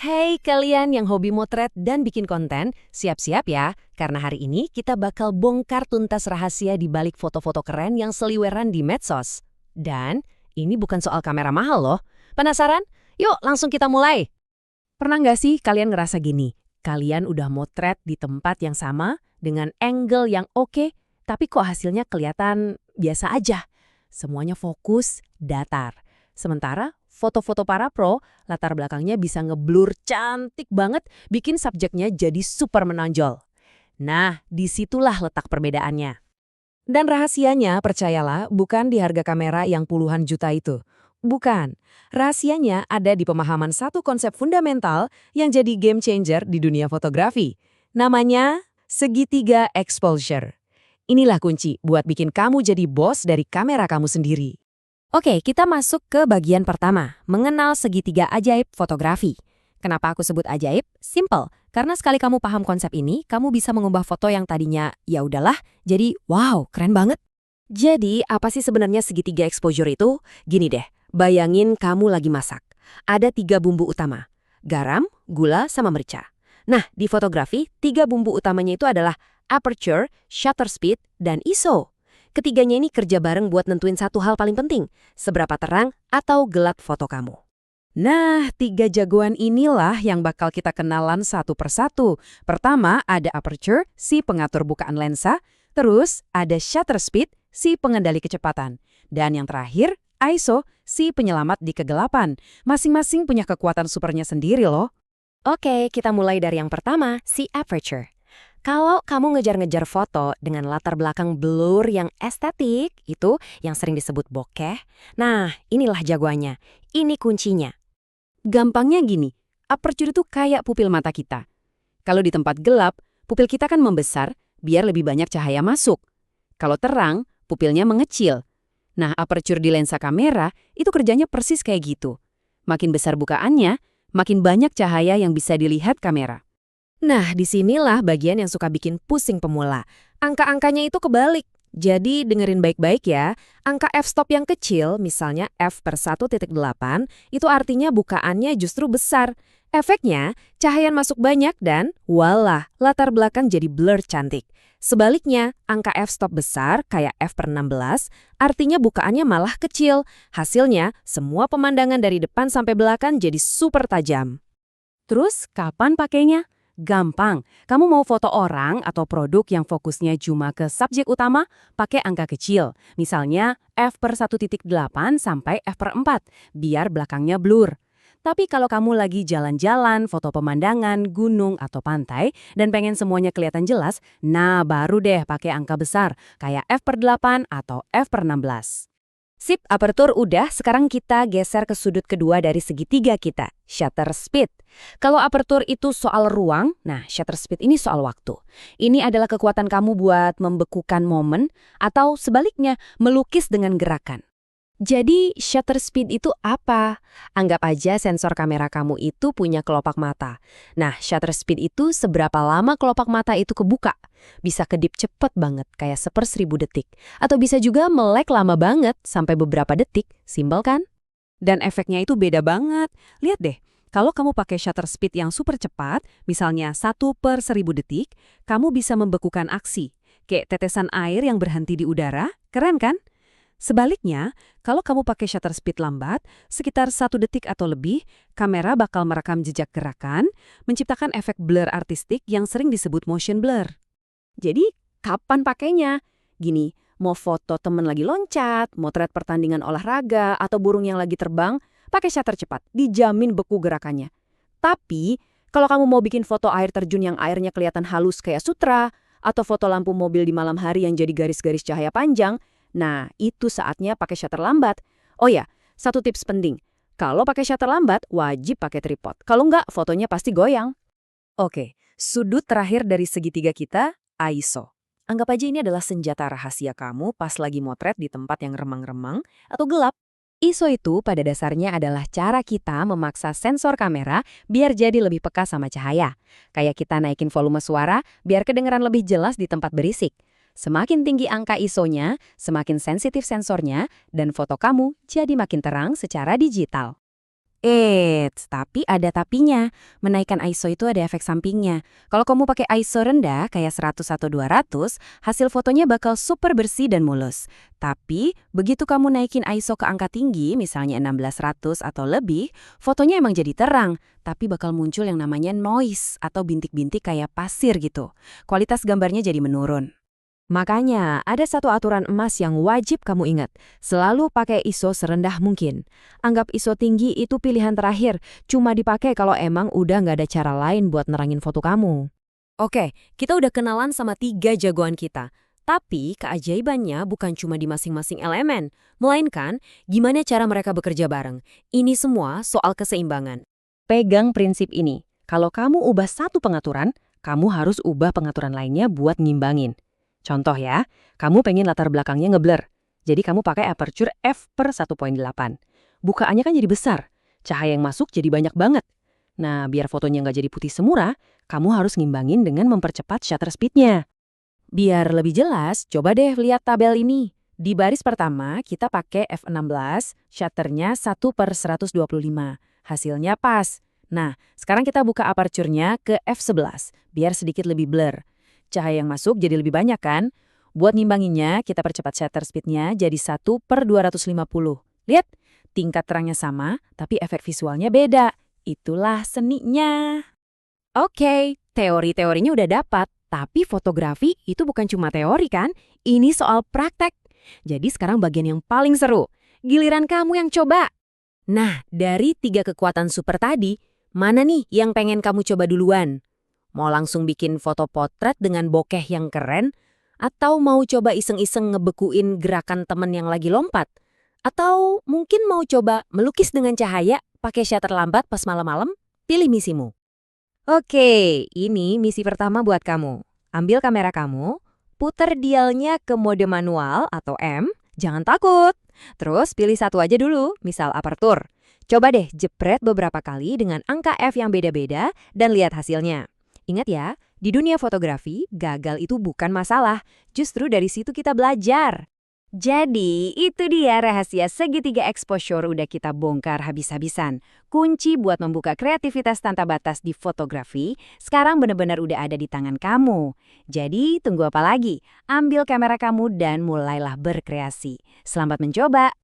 Hey kalian yang hobi motret dan bikin konten, siap-siap ya, karena hari ini kita bakal bongkar tuntas rahasia di balik foto-foto keren yang seliweran di medsos. Dan ini bukan soal kamera mahal loh. Penasaran? Yuk langsung kita mulai. Pernah nggak sih kalian ngerasa gini? Kalian udah motret di tempat yang sama, dengan angle yang oke, tapi kok hasilnya kelihatan biasa aja. Semuanya fokus, datar. Sementara foto-foto para pro, latar belakangnya bisa ngeblur cantik banget, bikin subjeknya jadi super menonjol. Nah, disitulah letak perbedaannya. Dan rahasianya, percayalah, bukan di harga kamera yang puluhan juta itu. Bukan. Rahasianya ada di pemahaman satu konsep fundamental yang jadi game changer di dunia fotografi. Namanya segitiga exposure. Inilah kunci buat bikin kamu jadi bos dari kamera kamu sendiri. Oke, kita masuk ke bagian pertama, mengenal segitiga ajaib fotografi. Kenapa aku sebut ajaib? Simple, karena sekali kamu paham konsep ini, kamu bisa mengubah foto yang tadinya ya udahlah, jadi wow, keren banget. Jadi, apa sih sebenarnya segitiga exposure itu? Gini deh, bayangin kamu lagi masak. Ada 3 bumbu utama, garam, gula, sama merica. Nah, di fotografi, 3 bumbu utamanya itu adalah aperture, shutter speed, dan ISO. Ketiganya ini kerja bareng buat nentuin satu hal paling penting, seberapa terang atau gelap foto kamu. Nah, 3 jagoan inilah yang bakal kita kenalan satu persatu. Pertama, ada aperture, si pengatur bukaan lensa. Terus, ada shutter speed, si pengendali kecepatan. Dan yang terakhir, ISO, si penyelamat di kegelapan. Masing-masing punya kekuatan supernya sendiri loh. Oke, kita mulai dari yang pertama, si aperture. Kalau kamu ngejar-ngejar foto dengan latar belakang blur yang estetik, itu yang sering disebut bokeh, nah inilah jagoannya, ini kuncinya. Gampangnya gini, aperture itu kayak pupil mata kita. Kalau di tempat gelap, pupil kita kan membesar biar lebih banyak cahaya masuk. Kalau terang, pupilnya mengecil. Nah, aperture di lensa kamera itu kerjanya persis kayak gitu. Makin besar bukaannya, makin banyak cahaya yang bisa dilihat kamera. Nah, disinilah bagian yang suka bikin pusing pemula. Angka-angkanya itu kebalik. Jadi dengerin baik-baik ya. Angka f-stop yang kecil, misalnya f per 1,8, itu artinya bukaannya justru besar. Efeknya, cahaya masuk banyak dan, walah, latar belakang jadi blur cantik. Sebaliknya, angka f-stop besar, kayak f per 16, artinya bukaannya malah kecil. Hasilnya, semua pemandangan dari depan sampai belakang jadi super tajam. Terus, kapan pakainya? Gampang, kamu mau foto orang atau produk yang fokusnya cuma ke subjek utama, pakai angka kecil. Misalnya f per 1,8 sampai f per 4, biar belakangnya blur. Tapi kalau kamu lagi jalan-jalan, foto pemandangan, gunung, atau pantai, dan pengen semuanya kelihatan jelas, nah baru deh pakai angka besar, kayak f per 8 atau f per 16. Sip, aperture udah, sekarang kita geser ke sudut kedua dari segitiga kita, shutter speed. Kalau aperture itu soal ruang, nah shutter speed ini soal waktu. Ini adalah kekuatan kamu buat membekukan momen, atau sebaliknya, melukis dengan gerakan. Jadi, shutter speed itu apa? Anggap aja sensor kamera kamu itu punya kelopak mata. Nah, shutter speed itu seberapa lama kelopak mata itu kebuka. Bisa kedip cepet banget, kayak 1/1000 detik. Atau bisa juga melek lama banget, sampai beberapa detik. Simpel kan? Dan efeknya itu beda banget. Lihat deh, kalau kamu pakai shutter speed yang super cepat, misalnya 1/1000 detik, kamu bisa membekukan aksi. Kayak tetesan air yang berhenti di udara, keren kan? Sebaliknya, kalau kamu pakai shutter speed lambat, sekitar 1 detik atau lebih, kamera bakal merekam jejak gerakan, menciptakan efek blur artistik yang sering disebut motion blur. Jadi, kapan pakainya? Gini, mau foto temen lagi loncat, motret pertandingan olahraga, atau burung yang lagi terbang, pakai shutter cepat, dijamin beku gerakannya. Tapi, kalau kamu mau bikin foto air terjun yang airnya kelihatan halus kayak sutra, atau foto lampu mobil di malam hari yang jadi garis-garis cahaya panjang, nah, itu saatnya pakai shutter lambat. Oh ya, satu tips penting. Kalau pakai shutter lambat, wajib pakai tripod. Kalau nggak, fotonya pasti goyang. Oke, sudut terakhir dari segitiga kita, ISO. Anggap aja ini adalah senjata rahasia kamu pas lagi motret di tempat yang remang-remang atau gelap. ISO itu pada dasarnya adalah cara kita memaksa sensor kamera biar jadi lebih peka sama cahaya. Kayak kita naikin volume suara biar kedengeran lebih jelas di tempat berisik. Semakin tinggi angka ISO-nya, semakin sensitif sensornya, dan foto kamu jadi makin terang secara digital. Tapi ada tapinya. Menaikkan ISO itu ada efek sampingnya. Kalau kamu pakai ISO rendah, kayak 100 atau 200, hasil fotonya bakal super bersih dan mulus. Tapi, begitu kamu naikin ISO ke angka tinggi, misalnya 1600 atau lebih, fotonya emang jadi terang, tapi bakal muncul yang namanya noise atau bintik-bintik kayak pasir gitu. Kualitas gambarnya jadi menurun. Makanya, ada satu aturan emas yang wajib kamu ingat. Selalu pakai ISO serendah mungkin. Anggap ISO tinggi itu pilihan terakhir, cuma dipakai kalau emang udah nggak ada cara lain buat nerangin foto kamu. Oke, kita udah kenalan sama 3 jagoan kita. Tapi keajaibannya bukan cuma di masing-masing elemen, melainkan gimana cara mereka bekerja bareng. Ini semua soal keseimbangan. Pegang prinsip ini. Kalau kamu ubah satu pengaturan, kamu harus ubah pengaturan lainnya buat ngimbangin. Contoh ya, kamu pengen latar belakangnya ngeblur. Jadi kamu pakai aperture f/1.8. Bukaannya kan jadi besar. Cahaya yang masuk jadi banyak banget. Nah, biar fotonya nggak jadi putih semua, kamu harus ngimbangin dengan mempercepat shutter speed-nya. Biar lebih jelas, coba deh lihat tabel ini. Di baris pertama, kita pakai f16, shutternya 1/125. Hasilnya pas. Nah, sekarang kita buka aperture-nya ke f11, biar sedikit lebih blur. Cahaya yang masuk jadi lebih banyak kan? Buat ngimbanginnya, kita percepat shutter speed-nya jadi 1/250. Lihat, tingkat terangnya sama, tapi efek visualnya beda. Itulah seninya. Oke, teori-teorinya udah dapat. Tapi fotografi itu bukan cuma teori kan? Ini soal praktek. Jadi sekarang bagian yang paling seru. Giliran kamu yang coba. Nah, dari 3 kekuatan super tadi, mana nih yang pengen kamu coba duluan? Mau langsung bikin foto potret dengan bokeh yang keren? Atau mau coba iseng-iseng ngebekuin gerakan temen yang lagi lompat? Atau mungkin mau coba melukis dengan cahaya pakai shutter lambat pas malam-malam? Pilih misimu. Oke, ini misi pertama buat kamu. Ambil kamera kamu, puter dialnya ke mode manual atau M, jangan takut. Terus pilih satu aja dulu, misal aperture. Coba deh jepret beberapa kali dengan angka F yang beda-beda dan lihat hasilnya. Ingat ya, di dunia fotografi, gagal itu bukan masalah. Justru dari situ kita belajar. Jadi, itu dia rahasia segitiga exposure udah kita bongkar habis-habisan. Kunci buat membuka kreativitas tanpa batas di fotografi, sekarang benar-benar udah ada di tangan kamu. Jadi, tunggu apa lagi? Ambil kamera kamu dan mulailah berkreasi. Selamat mencoba!